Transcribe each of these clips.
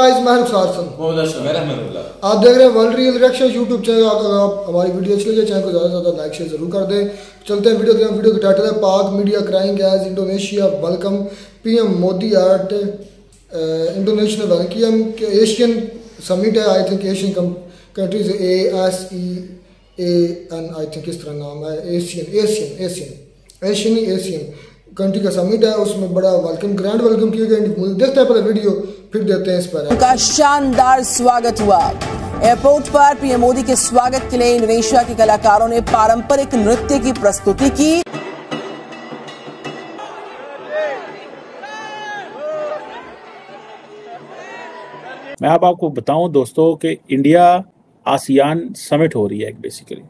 Guys, मैं रुखसार आप देख रहे हैं world real reaction YouTube channel. अगर आप हमारी वीडियो अच्छी लगे चैनल को ज़्यादा से ज़्यादा लाइक शेयर जरूर कर दें। चलते हैं वीडियो की टाइटल है Pak media crying as Indonesia welcome PM Modi at Indonesia welcome Asian summit है। I think Asian countries ASEAN I think इस तरह नाम है। एशियन कंट्री का समिट है, उसमें बड़ा वेलकम ग्रैंड वेलकम किया गया। देखते हैं पहले वीडियो फिर देते हैं इस पर। उनका शानदार स्वागत हुआ एयरपोर्ट पर। पीएम मोदी के स्वागत के लिए इंडोनेशिया के कलाकारों ने पारंपरिक नृत्य की प्रस्तुति की। मैं अब आपको बताऊं दोस्तों कि इंडिया आसियान समिट हो रही है बेसिकली,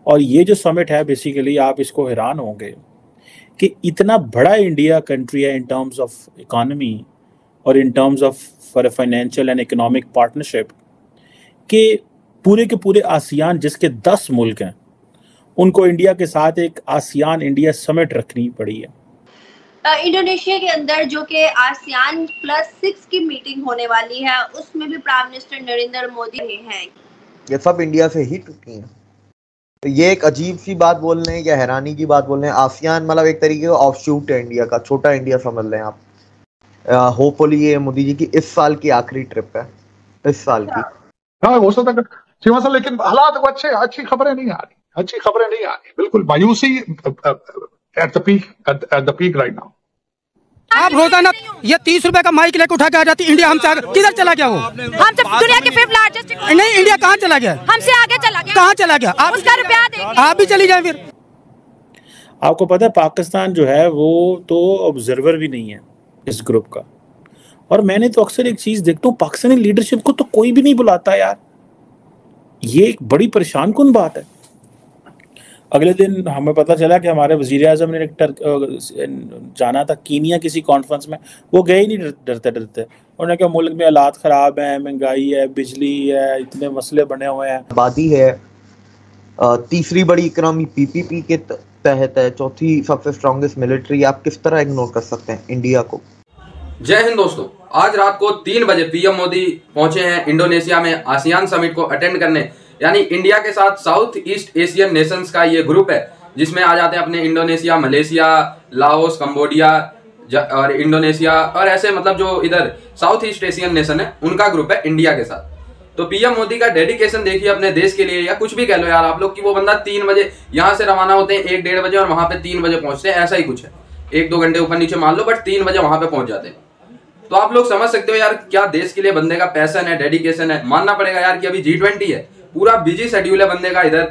और ये जो समिट है बेसिकली आप इसको हैरान होंगे कि इतना बड़ा इंडिया कंट्री है इन टर्म्स ऑफ इकोनॉमी और in terms of for financial and economic partnership के पूरे आसियान जिसके 10 मुल्क हैं उनको इंडिया के साथ एक आसियान इंडिया समिट रखनी पड़ी है। इंडोनेशिया के अंदर जो कि आसियान +6 की मीटिंग होने वाली है, उसमें भी प्राइम मिनिस्टर नरेंद्र मोदी हैं। ये सब इंडिया से ही टूटी हैं। तो ये एक अजीब सी बात बोल रहे हैं या हैरानी की बात बोल रहे हैं। आसियान मतलब एक तरीके का ऑफशूट है इंडिया का, छोटा इंडिया समझ लें आप। होपफुली ये मोदी जी की इस साल की आखिरी ट्रिप है, इस साल की। हाँ हो सकता है श्रीवास्तव, लेकिन हालात अच्छी खबरें नहीं आ रही, बिल्कुल मायूसी at the peak right now. आप रोजाना ये 30 रुपए का माइक लेकर उठा के आ जाती इंडिया हमसे आगे किधर चला गया वो? हमसे दुनिया के 5th लार्जेस्ट नहीं, इंडिया कहाँ चला गया? हमसे आगे चला गया। कहाँ चला गया? आप उसका रुपया देंगे, आप भी चली जाए फिर। आपको पता है पाकिस्तान जो है वो तो ऑब्जर्वर भी नहीं है इस ग्रुप का। और मैंने तो अक्सर एक चीज देखता हूँ, पाकिस्तानी लीडरशिप को तो कोई भी नहीं बुलाता यार। ये एक बड़ी परेशान कुन बात है। अगले दिन हमें पता चला कि हमारे वजीर आज़म ने जाना था कीनिया किसी कॉन्फ्रेंस में, वो गए ही नहीं डरते उन्होंने कहा मुल्क में हालात ख़राब हैं, महंगाई है, बिजली है, इतने मसले बने हुए हैं। आबादी है, तीसरी बड़ी इकोनॉमी PPP के तहत है, चौथी सबसे स्ट्रॉन्गेस्ट मिलिट्री। आप किस तरह इग्नोर कर सकते हैं इंडिया को? जय हिंद दोस्तों, आज रात को 3 बजे पीएम मोदी पहुंचे हैं इंडोनेशिया में आसियान समिट को अटेंड करने। यानी इंडिया के साथ साउथ ईस्ट एशियन नेशंस का ये ग्रुप है जिसमें आ जाते हैं अपने इंडोनेशिया, मलेशिया, लाओस, कंबोडिया और इंडोनेशिया और ऐसे मतलब जो इधर साउथ ईस्ट एशियन नेशन है उनका ग्रुप है इंडिया के साथ। तो पीएम मोदी का डेडिकेशन देखिए अपने देश के लिए, या कुछ भी कह लो यार आप लोग कि वो बंदा 3 बजे यहाँ से रवाना होते हैं 1-1:30 बजे और वहां पे 3 बजे पहुंचते हैं, ऐसा ही कुछ है। 1-2 घंटे ऊपर नीचे मान लो, बट 3 बजे वहां पे पहुंच जाते हैं। तो आप लोग समझ सकते हो यार क्या देश के लिए बंदे का पैशन है, डेडिकेशन है। मानना पड़ेगा यार कि अभी G20 है, पूरा बिजी शेड्यूल है बंदे का इधर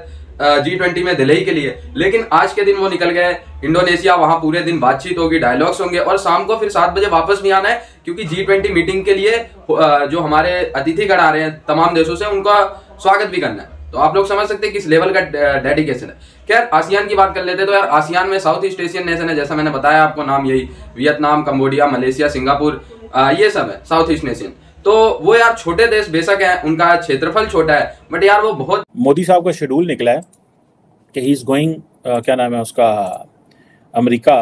G20 में दिल्ली के लिए, लेकिन आज के दिन वो निकल गए इंडोनेशिया। वहां पूरे दिन बातचीत होगी, डायलॉग्स होंगे और शाम को फिर 7 बजे वापस भी आना है, क्योंकि G20 मीटिंग के लिए जो हमारे अतिथिगण आ रहे हैं तमाम देशों से, उनका स्वागत भी करना है। तो आप लोग समझ सकते हैं किस लेवल का डेडिकेशन है। खैर आसियान की बात कर लेते हैं। तो यार आसियान में साउथ ईस्ट एशियन नेशन है, जैसा मैंने बताया आपको नाम यही, वियतनाम, कंबोडिया, मलेशिया, सिंगापुर, ये सब है साउथ ईस्ट नेशन। तो वो यार छोटे देश बेशक है, उनका क्षेत्रफल छोटा है, बट यार वो बहुत। मोदी साहब का शेड्यूल निकला है कि ही इज गोइंग, क्या नाम है उसका, अमेरिका,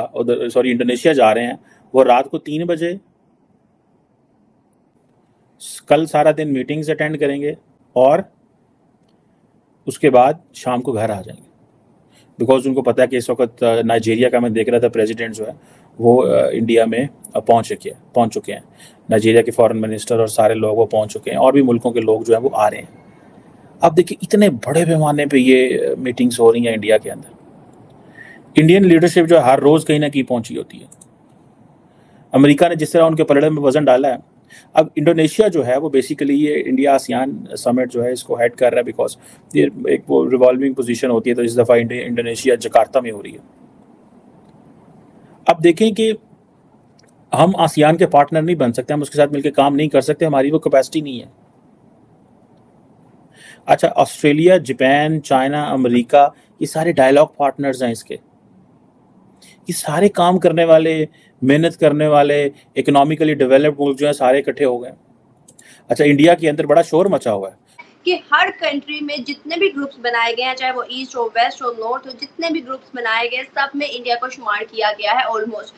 सॉरी इंडोनेशिया जा रहे हैं। वो रात को 3 बजे कल सारा दिन मीटिंग्स अटेंड करेंगे और उसके बाद शाम को घर आ जाएंगे। बिकॉज उनको पता है कि इस वक्त नाइजीरिया का मैं देख रहा था प्रेसिडेंट जो है वो इंडिया में पहुंच चुके हैं। नाइजीरिया के फॉरेन मिनिस्टर और सारे लोग वो पहुंच चुके हैं, और भी मुल्कों के लोग जो हैं वो आ रहे हैं। अब देखिए इतने बड़े पैमाने पे ये मीटिंग्स हो रही हैं इंडिया के अंदर। इंडियन लीडरशिप जो हर रोज़ कहीं ना कहीं पहुंची होती है। अमेरिका ने जिस तरह उनके पलड़े में वजन डाला है, अब इंडोनेशिया जो है वो बेसिकली ये इंडिया आसियान समिट जो है इसको हेड कर रहा है, बिकॉज ये एक वो रिवॉल्विंग पोजीशन होती है। तो इस दफ़ा इंडोनेशिया जकार्ता में हो रही है। अब देखें कि हम आसियान के पार्टनर नहीं बन सकते, हम उसके साथ मिलकर काम नहीं कर सकते, हमारी वो कैपेसिटी नहीं है। अच्छा, ऑस्ट्रेलिया, जापान, चाइना, अमेरिका, ये सारे डायलॉग पार्टनर्स हैं इसके। ये सारे काम करने वाले, मेहनत करने वाले, इकोनॉमिकली डेवलप्ड मुल्क जो है सारे इकट्ठे हो गए। अच्छा, इंडिया के अंदर बड़ा शोर मचा हुआ है कि हर कंट्री में जितने भी ग्रुप्स बनाए गए हैं, चाहे वो ईस्ट हो, वेस्ट हो, नॉर्थ हो, जितने भी ग्रुप्स बनाए गए सब में इंडिया को शुमार किया गया है ऑलमोस्ट।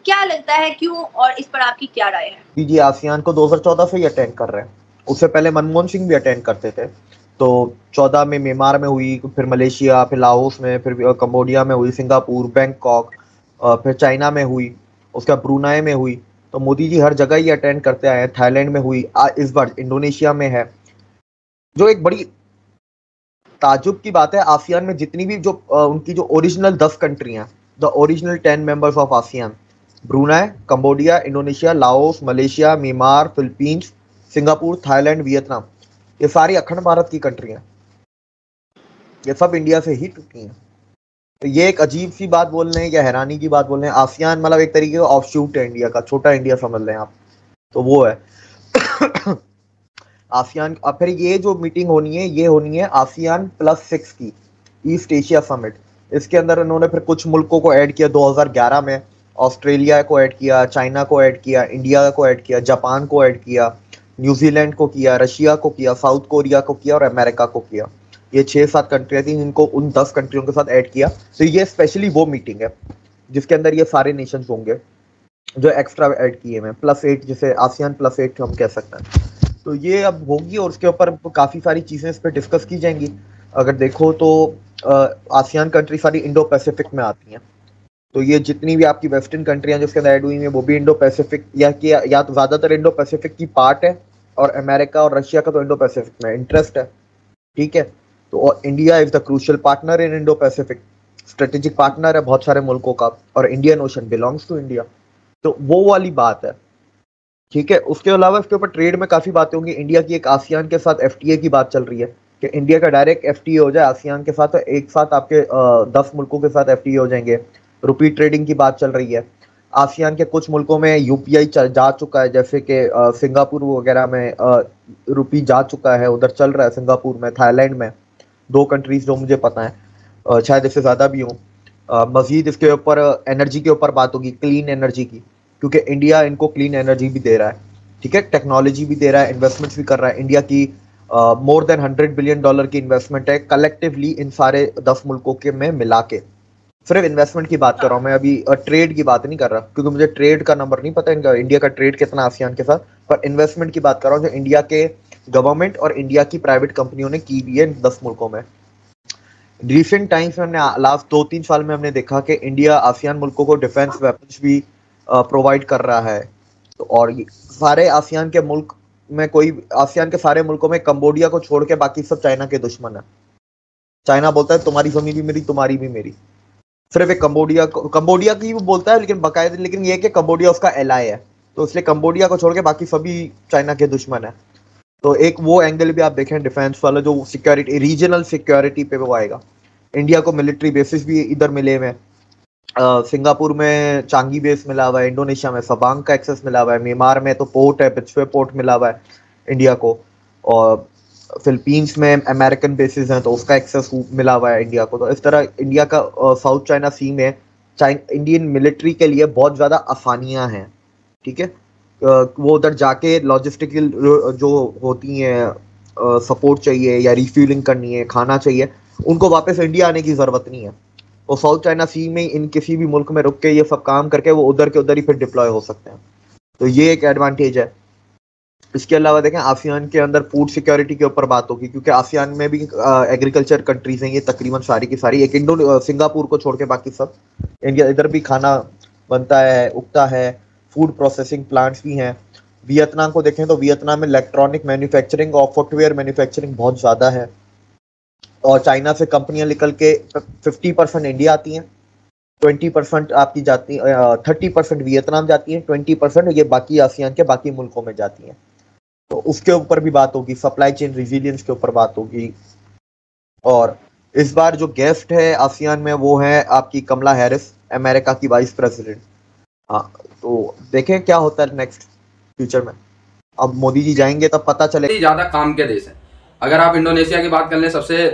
क्या लगता है क्यों, और इस पर आपकी क्या राय है? जी, आसियान को 2014 से ही अटेंड कर रहे हैं। उससे पहले मनमोहन सिंह भी अटेंड करते थे। तो 14 में म्यांमार में हुई, फिर मलेशिया, फिर लाओस में, फिर कंबोडिया में हुई, सिंगापुर, बैंकॉक, फिर चाइना में हुई, उसका ब्रुनाई में हुई। तो मोदी जी हर जगह ही अटेंड करते आए हैं। थाईलैंड में हुई, इस बार इंडोनेशिया में है। जो एक बड़ी ताजुब की बात है, आसियान में जितनी भी जो उनकी जो ओरिजिनल 10 कंट्री हैं, the original 10 members of ASEAN, Brunei, Cambodia, Indonesia, Laos, Malaysia, Myanmar, Philippines, Singapore, Thailand, Vietnam, ये सारी अखंड भारत की कंट्री हैं। ये सब इंडिया से ही टूटी हैं। तो ये एक अजीब सी बात बोल रहे हैं या हैरानी की बात बोल रहे हैं। आसियान मतलब एक तरीके का ऑफशूट है इंडिया का, छोटा इंडिया समझ लें आप। तो वो है आसियान। अब फिर ये जो मीटिंग होनी है, ये होनी है आसियान +6 की, ईस्ट एशिया समिट। इसके अंदर इन्होंने फिर कुछ मुल्कों को ऐड किया 2011 में। ऑस्ट्रेलिया को ऐड किया, चाइना को ऐड किया, इंडिया को ऐड किया, जापान को ऐड किया, न्यूजीलैंड को किया, रशिया को किया, साउथ कोरिया को किया और अमेरिका को किया। ये 6-7 कंट्रियाँ थी, इनको उन 10 कंट्रियों के साथ ऐड किया। तो ये स्पेशली वो मीटिंग है जिसके अंदर ये सारे नेशंस होंगे जो एक्स्ट्रा ऐड किए हैं, +8, जिसे आसियान +8 हम कह सकते हैं। तो ये अब होगी और उसके ऊपर काफ़ी सारी चीज़ें इस पर डिस्कस की जाएंगी। अगर देखो तो आसियान कंट्री सारी इंडो पैसिफिक में आती हैं। तो ये जितनी भी आपकी वेस्टर्न कंट्रियाँ जिसके अंदर ऐड हुई हैं, वो भी इंडो पैसिफिक या तो ज़्यादातर इंडो पैसिफिक की पार्ट है, और अमेरिका और रशिया का तो इंडो पैसिफिक में इंटरेस्ट है। ठीक है, तो India is the crucial partner in Indo Pacific, strategic partner है बहुत सारे मुल्कों का, और Indian ocean belongs to India. तो वो वाली बात है। ठीक है, उसके अलावा इसके ऊपर ट्रेड में काफ़ी बातें होंगी। इंडिया की एक आसियान के साथ FTA की बात चल रही है कि इंडिया का डायरेक्ट FTA हो जाए आसियान के साथ, तो एक साथ आपके 10 मुल्कों के साथ FTA हो जाएंगे। रुपी ट्रेडिंग की बात चल रही है। आसियान के कुछ मुल्कों में UPI जा चुका है, जैसे कि सिंगापुर वगैरह में रुपी जा चुका है, उधर चल रहा है सिंगापुर में, थाईलैंड में, 2 कंट्रीज जो मुझे पता है, शायद इससे ज़्यादा भी हों। मजीद इसके ऊपर एनर्जी के ऊपर बात होगी, क्लीन एनर्जी की, क्योंकि इंडिया इनको क्लीन एनर्जी भी दे रहा है। ठीक है, टेक्नोलॉजी भी दे रहा है, इन्वेस्टमेंट्स भी कर रहा है। इंडिया की मोर देन $100 बिलियन की इन्वेस्टमेंट है कलेक्टिवली इन सारे 10 मुल्कों के में मिला के। सिर्फ इन्वेस्टमेंट की बात कर रहा हूँ मैं, अभी ट्रेड की बात नहीं कर रहा, क्योंकि मुझे ट्रेड का नंबर नहीं पता इनका, इंडिया का ट्रेड कितना आसियान के साथ, पर इन्वेस्टमेंट की बात कर रहा हूँ जो इंडिया के गवर्नमेंट और इंडिया की प्राइवेट कंपनियों ने की भी है इन 10 मुल्कों में। रिसेंट टाइम्स में हमने लास्ट 2-3 साल में हमने देखा कि इंडिया आसियान मुल्कों को डिफेंस वेपन्स भी प्रोवाइड कर रहा है। तो और सारे आसियान के मुल्क में, कोई आसियान के सारे मुल्कों में कंबोडिया को छोड़ के बाकी सब चाइना के दुश्मन है। चाइना बोलता है तुम्हारी जमीन भी मेरी, तुम्हारी भी मेरी। सिर्फ एक कंबोडिया की वो बोलता है, लेकिन बाकायदा, लेकिन ये है कि कंबोडिया उसका एलाय है, तो इसलिए कंबोडिया को छोड़ के बाकी सभी चाइना के दुश्मन है। तो एक वो एंगल भी आप देखें डिफेंस वाला, जो सिक्योरिटी, रीजनल सिक्योरिटी पे वो आएगा। इंडिया को मिलिट्री बेसिस भी इधर मिले हुए हैं। सिंगापुर में चांगी बेस मिला हुआ है, इंडोनेशिया में सबांग का एक्सेस मिला हुआ है, म्यांमार में तो पोर्ट है, पिट्सवे पोर्ट मिला हुआ है इंडिया को, और फिलीपींस में अमेरिकन बेसिस हैं तो उसका एक्सेस मिला हुआ है इंडिया को। तो इस तरह इंडिया का साउथ चाइना सी में इंडियन मिलिट्री के लिए बहुत ज़्यादा आसानियां हैं। ठीक है, वो उधर जाके लॉजिस्टिकल जो होती हैं सपोर्ट चाहिए या रिफ्यूलिंग करनी है, खाना चाहिए, उनको वापस इंडिया आने की ज़रूरत नहीं है। वो साउथ चाइना सी में इन किसी भी मुल्क में रुक के ये सब काम करके वो उधर के उधर ही फिर डिप्लॉय हो सकते हैं। तो ये एक एडवांटेज है। इसके अलावा देखें आसियान के अंदर फूड सिक्योरिटी के ऊपर बात होगी, क्योंकि आसियान में भी एग्रीकल्चर कंट्रीज हैं ये तकरीबन सारी की सारी, एक सिंगापुर को छोड़ के बाकी सब। इंडिया इधर भी खाना बनता है, उगता है, फूड प्रोसेसिंग प्लांट्स भी हैं। वियतनाम को देखें तो वियतनाम में इलेक्ट्रॉनिक मैन्युफैक्चरिंग और फुटवेयर मैन्युफैक्चरिंग बहुत ज़्यादा है, और चाइना से कंपनियां निकल के 50% इंडिया आती हैं, 20% आपकी जाती, 30% वियतनाम जाती हैं, 20% ये बाकी आसियान के बाकी मुल्कों में जाती हैं। तो उसके ऊपर भी बात होगी, सप्लाई चेन रिजिलियंस के ऊपर बात होगी। और इस बार जो गेस्ट है आसियान में वो है आपकी कमला हैरिस, अमेरिका की वाइस प्रेसिडेंट। हाँ, तो देखें क्या होता है नेक्स्ट फ्यूचर में। अब मोदी जी जाएंगे तब पता चले। ज्यादा काम के देश है। अगर आप इंडोनेशिया की बात कर लें, सबसे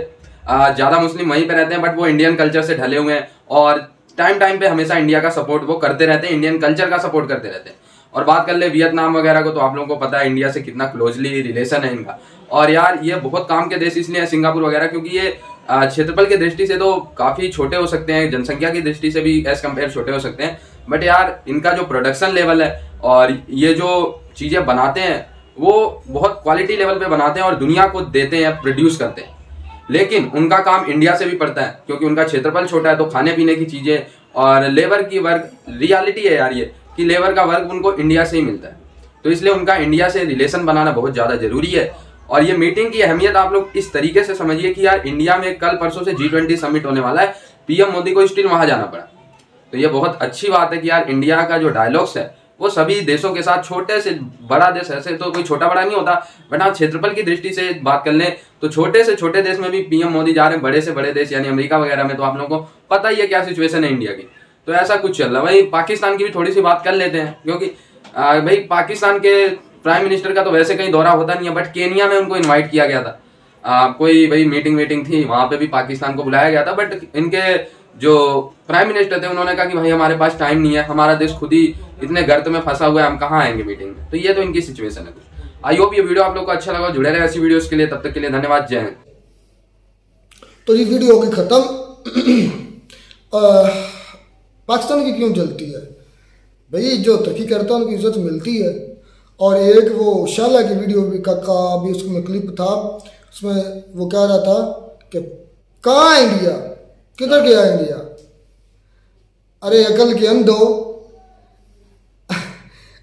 ज्यादा मुस्लिम वहीं पे रहते हैं, बट वो इंडियन कल्चर से ढले हुए हैं और टाइम टाइम पे हमेशा इंडिया का सपोर्ट वो करते रहते हैं, इंडियन कल्चर का सपोर्ट करते रहते हैं। और बात कर ले वियतनाम वगैरह को, तो आप लोगों को पता है इंडिया से कितना क्लोजली रिलेशन है इनका। और यार ये बहुत काम के देश इसलिए है सिंगापुर वगैरह, क्योंकि ये क्षेत्रफल की दृष्टि से तो काफी छोटे हो सकते हैं, जनसंख्या की दृष्टि से भी एज कम्पेयर छोटे हो सकते हैं, बट यार इनका जो प्रोडक्शन लेवल है और ये जो चीजें बनाते हैं वो बहुत क्वालिटी लेवल पे बनाते हैं और दुनिया को देते हैं, प्रोड्यूस करते हैं। लेकिन उनका काम इंडिया से भी पड़ता है क्योंकि उनका क्षेत्रफल छोटा है, तो खाने पीने की चीजें और लेबर की वर्क, रियलिटी है यार ये कि लेबर का वर्क उनको इंडिया से ही मिलता है, तो इसलिए उनका इंडिया से रिलेशन बनाना बहुत ज्यादा जरूरी है। और ये मीटिंग की अहमियत आप लोग इस तरीके से समझिए कि यार इंडिया में कल परसों से G20 समिट होने वाला है, पीएम मोदी को स्टिल वहां जाना पड़ा, तो ये बहुत अच्छी बात है कि यार इंडिया का जो डायलॉग्स है वो सभी देशों के साथ, छोटे से बड़ा देश ऐसे तो कोई छोटा बड़ा नहीं होता, बट हाँ क्षेत्रफल की दृष्टि से बात कर लें तो छोटे से छोटे देश में भी पीएम मोदी जा रहे हैं, बड़े से बड़े देश यानी अमेरिका वगैरह में तो आप लोगों को पता ही है क्या सिचुएशन है इंडिया की, तो ऐसा कुछ चल रहा है। भाई पाकिस्तान की भी थोड़ी सी बात कर लेते हैं क्योंकि भाई पाकिस्तान के प्राइम मिनिस्टर का तो वैसे कहीं दौरा होता नहीं है, बट केनिया में उनको इन्वाइट किया गया था, कोई भाई मीटिंग थी, वहां पे भी पाकिस्तान को बुलाया गया था, बट इनके जो प्राइम मिनिस्टर थे उन्होंने कहा कि भाई हमारे पास टाइम नहीं है, हमारा देश खुद ही इतने गर्त में फंसा हुआ है, हम कहाँ आएंगे मीटिंग में, तो ये तो इनकी सिचुएशन है। आई होप ये वीडियो आप लोग को अच्छा लगा, जुड़े रहे ऐसी वीडियोस के लिए, तब तक के लिए धन्यवाद, जय हिंद। तो ये वीडियो होगी खत्म। पाकिस्तान की क्यों जलती है भाई, जो तरक्की करता है उनकी इज्जत मिलती है। और एक वो शाला की वीडियो भी का भी उसमें क्लिप था, उसमें वो कह रहा था कि कहाँ इंडिया, किधर गया इंडिया, अरे अकल के अंधो,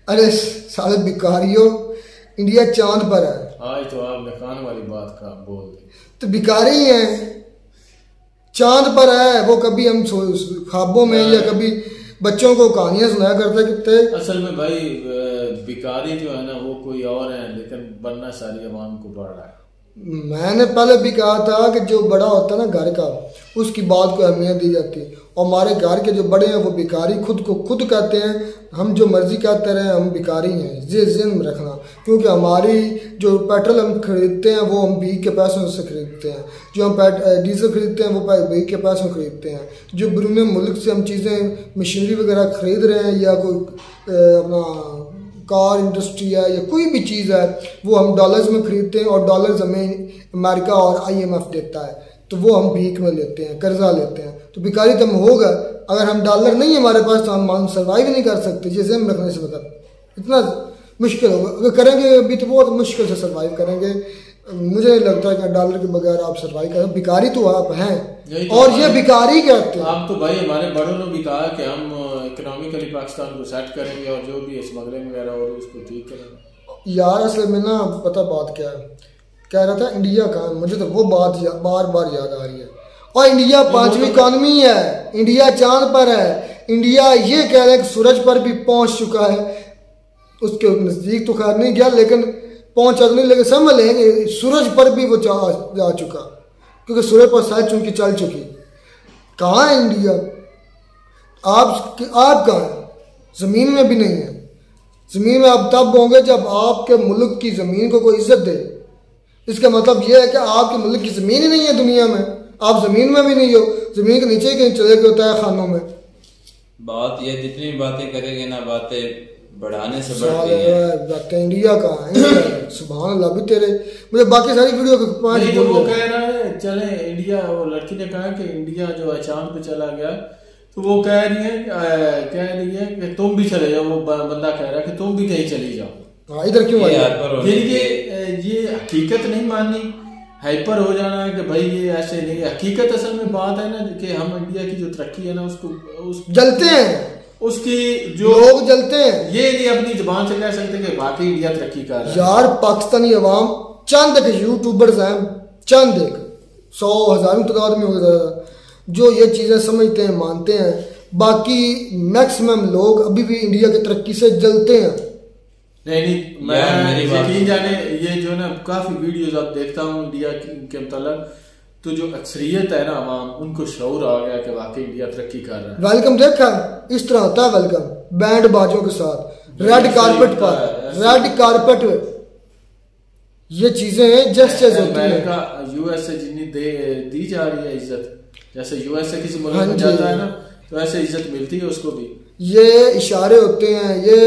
अरे साले भिखारियों, इंडिया चांद पर है। आज तो आपने कान वाली बात का बोल दी, तो भिखारी ही है, चांद पर है वो, कभी हम ख्वाबों में या कभी बच्चों को कहानियां सुनाया करते कितने। असल में भाई भिखारी जो है ना वो कोई और है, लेकिन बनना सारी अवाम को पड़ रहा है। मैंने पहले भी कहा था कि जो बड़ा होता है ना घर का, उसकी बात को अहमियत दी जाती है, और हमारे घर के जो बड़े हैं वो भिखारी खुद को खुद कहते हैं, हम जो मर्जी कहते रहे हम भिखारी हैं, ये ज़हन में रखना, क्योंकि हमारी जो पेट्रोल हम खरीदते हैं वो हम भीख के पैसों से खरीदते हैं, जो हम डीजल खरीदते हैं वो भीख के पैसों खरीदते हैं, जो बैरून मुल्क से हम चीज़ें मशीनरी वगैरह खरीद रहे हैं या कोई अपना कार इंडस्ट्री है या कोई भी चीज़ है वो हम डॉलर्स में खरीदते हैं, और डॉलर्स हमें अमेरिका और IMF देता है, तो वो हम भीख में लेते हैं, कर्जा लेते हैं, तो भिखारी तो हम होगा। अगर हम डॉलर नहीं है हमारे पास तो हम सर्वाइव नहीं कर सकते, जैसे हम रखने से मतलब इतना मुश्किल होगा, अगर करेंगे अभी तो बहुत मुश्किल से सर्वाइव करेंगे। मुझे नहीं लगता है कि डॉलर के बगैर आप सर्वाइव करें, भिखारी तो आप हैं, तो और ये भिखारी कहते हैं। आप तो भाई हमारे बड़ों ने भी कहा कि हम इकोनॉमिकली पाकिस्तान को सेट करेंगे और जो भी स्मगलिंग वगैरह हो रही है उसको ठीक करेंगे। यार असल में ना पता बात क्या है, कह रहा था इंडिया का, मुझे तो वो बात बार बार याद आ रही है, और इंडिया 5वीं इकॉनमी है, इंडिया चांद पर है, इंडिया ये कह रहे हैं कि सूरज पर भी पहुंच चुका है, उसके नज़दीक तो खैर नहीं गया लेकिन पहुंचा तो नहीं, लेकिन समझ लेंगे सूरज पर भी वो जा चुका, क्योंकि सूरज पर शायद चुनकी चल चुकी। कहाँ है इंडिया, आप कहाँ हैं, ज़मीन में भी नहीं है। ज़मीन में आप तब होंगे जब आपके मुल्क की ज़मीन को कोई इज्जत दे। इसका मतलब यह है कि आपके मुल्क की ज़मीन ही नहीं है दुनिया में, आप ज़मीन में भी नहीं हो, ज़मीन के नीचे कहीं चले गए होता है खानों में। बात ये जितनी बातें करेंगे ना बातें बढ़ाने से बढ़ती हैं। इंडिया का है सुभान अल्लाह भी तेरे, मुझे बाकी सारी वीडियो के 5 तो वो कह रहा है चले इंडिया, वो लड़की ने कहा कि इंडिया जो है चांद पे चला गया, तो वो कह रही है कि तुम भी चले जाओ, वो बंदा कह रहा है कि तुम भी कहीं चली जाओ। इधर क्यों ये हकीकत नहीं माननी, हाइपर हो जाना है कि भाई ये ऐसे नहीं है। हकीकत असल में बात है ना कि हम इंडिया की जो तरक्की है ना उसको जलते हैं, उसकी जो लोग जलते हैं, ये नहीं अपनी जुबान से कह सकते कि बाकी इंडिया तरक्की कर रहा है। यार पाकिस्तानी अवाम चंद एक यूट्यूबर्स हैं, चंद एक 100,000 तादाद में हो गया जो ये चीज़ें समझते हैं मानते हैं, बाकी मैक्सिमम लोग अभी भी इंडिया की तरक्की से जलते हैं। नहीं मैं यकीन जाने ये जो ना काफी वीडियोस आप देखता हूँ इंडिया के मतलब, तो जो अक्सरियत है ना अवाम उनको शऊर आ गया कि वाकई इंडिया तरक्की कर रहा है। वेलकम देखा इस तरह होता है, वेलकम बैंड बाजों के साथ रेड कारपेट पर, रेड कारपेट ये चीजें जेस्चर्स होती है। USA जितनी दी जा रही है इज्जत, जैसे USA किसी मुल्क में जाता है ना तो ऐसे इज्जत मिलती है उसको भी। ये इशारे होते हैं, ये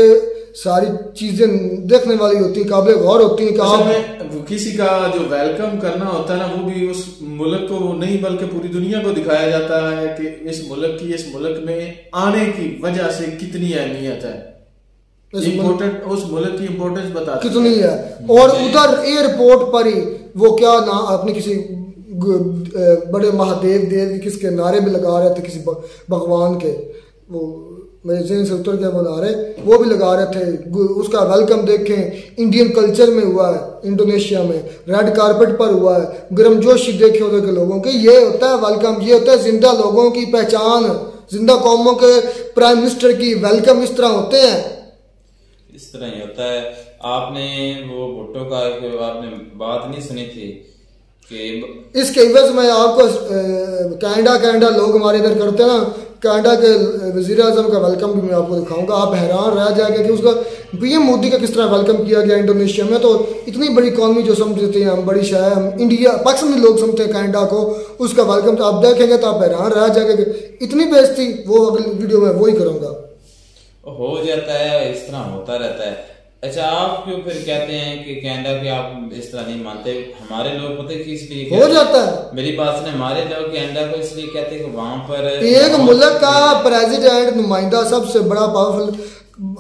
सारी चीजें देखने वाली होती हैं, काबिल गौर होती हैं कि आप किसी का जो वेलकम करना होता है ना, वो भी उस मुल्क को नहीं बल्कि पूरी दुनिया को दिखाया जाता है कि इस मुल्क में आने की वजह से कितनी अहमियत है, इम्पोर्टेंट, उस मुल्क की इम्पोर्टेंस बताते कितनी है। और उधर एयरपोर्ट पर ही वो क्या ना अपने किसी बड़े महादेव देव किसके नारे भी लगा रहे थे, किसी भगवान के, वो मेरे जहन से उतर गया वो नारे, वो भी लगा रहे थे। उसका वेलकम देखें इंडियन कल्चर में हुआ है, इंडोनेशिया में रेड कारपेट पर हुआ है, गर्मजोशी देखे उधर के लोगों के। ये होता है वेलकम, ये होता है जिंदा लोगों की पहचान, जिंदा कौमों के प्राइम मिनिस्टर की वेलकम इस तरह होते हैं, इस तरह ही होता है। आपने वो भुट्टो का आपने बात नहीं सुनी थी कि इसके इवज में आपको कनाडा लोग हमारे इधर करते हैं ना, कनाडा के वजीर आजम का वेलकम भी मैं आपको दिखाऊंगा, आप हैरान रह जाएंगे कि उसका पीएम मोदी का किस तरह वेलकम किया गया इंडोनेशिया में। तो इतनी बड़ी इकॉनमी जो समझते हैं हम, बड़ी शहर हम इंडिया पाकिस्तानी लोग समझते हैं कनाडा को, उसका वेलकम तो आप देखेंगे तो आप हैरान रह जाएंगे कि इतनी बेइज्जती। वो अगली वीडियो में वही करूंगा, हो जाता है, इस तरह होता रहता है। अच्छा, आप क्यों फिर कहते हैं कि कनाडा के आप इस तरह नहीं मानते? हमारे लोग पता है कि इसलिए हो जाता है, मेरी बात सुने, हमारे लोग कनाडा को इसलिए कहते हैं कि वहां पर एक मुल्क का प्रेसिडेंट नुमाइंदा सबसे बड़ा पावरफुल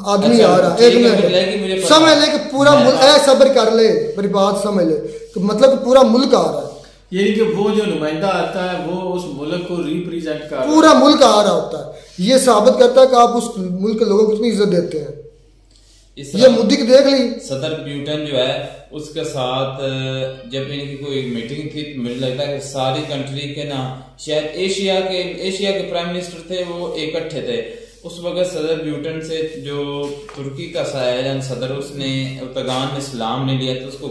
आदमी आ रहा है, एक मिनट समझ ले कि पूरा मुल्क सब्र कर ले, मेरी बात समझ ले, मतलब पूरा मुल्क आ रहा है, ये कि वो जो नुमाइंदा आता है वो उस मुल्क को रिप्रेजेंट कर पूरा मुल्क आ रहा होता है। ये साबित करता है कि आप उस मुल्क के लोगों को कितनी इज्जत देते हैं। ये मुद्दे की देख ली, सदर ब्यूटन जो है उसके साथ जब इनकी कोई मीटिंग थी, मुझे लगता है कि सारी कंट्री के ना शायद एशिया के प्राइम मिनिस्टर थे वो इकट्ठे थे। उस वक्त सदर ब्यूटन से जो तुर्की का शायद सदर उसने उर्दगान में सलाम नहीं लिया, तो उसको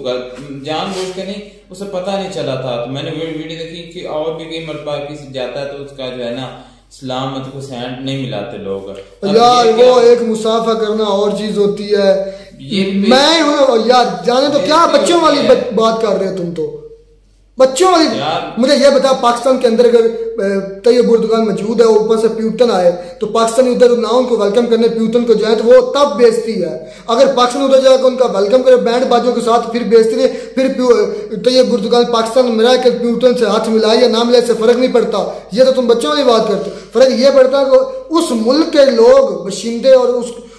जानबूझ के नहीं, उसे पता नहीं चला था। तो मैंने वीडियो देखी कि और भी कई मरतबा किसी जाता है तो उसका जो है ना सलामत को हैंड नहीं मिलाते लोग यार। वो एक मुसाफा करना और चीज होती है, मैं यार जाने तो क्या बच्चों वाली बात कर रहे हो तुम, तो बच्चों वाली। मुझे ये बता, पाकिस्तान के अंदर अगर तैयब उर्दगान मौजूद है, ऊपर से प्यूटन आए तो पाकिस्तानी उधर ना उनको वेलकम करने प्यूटन को जाए तो वो तब बेइज्जती है। अगर पाकिस्तान उधर जाकर उनका वेलकम करे बैंड बाजों के साथ, फिर बेइज्जती नहीं, फिर तैयब उर्दगान पाकिस्तान में रह कर प्यूटन से हाथ मिलाए या ना मिलाए से फर्क नहीं पड़ता। ये तो तुम बच्चों वाली बात करते, फर्क ये पड़ता है कि उस मुल्क के लोग बशिंदे और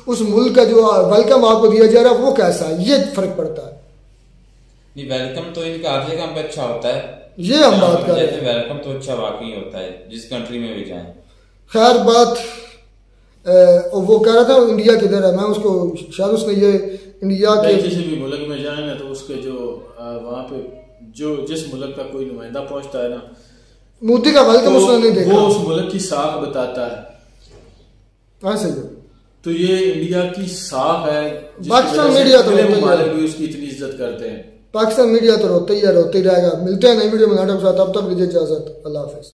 उस मुल्क का जो वेलकम आपको दिया जा रहा है वो कैसा है, ये फर्क पड़ता है। वेलकम तो इनका हर जगह पे अच्छा होता है, ये हम बात कर रहे हैं। वेलकम तो अच्छा वाकई होता है जिस कंट्री में भी जाएं। खैर बात वो कह रहा था इंडिया किधर है, मैं उसको शायद उसने ये इंडिया के किसी भी मुल्क में जाए ना तो उसके जो वहाँ पे जो जिस मुल्क का कोई नुमाइंदा पहुंचता है ना, मोदी का वेलकम उसने नहीं देखा, वो उस मुल्क की साख बताता है। ऐसे तो ये इंडिया की साख है। पाकिस्तान मीडिया तो भी उसकी इतनी इज्जत करते हैं, पाकिस्तान मीडिया तो रोते ही रहेगा। मिलते हैं नई वीडियो में नाटक के साथ, अब तक दीजिए इजाजत, अल्लाह हाफिज।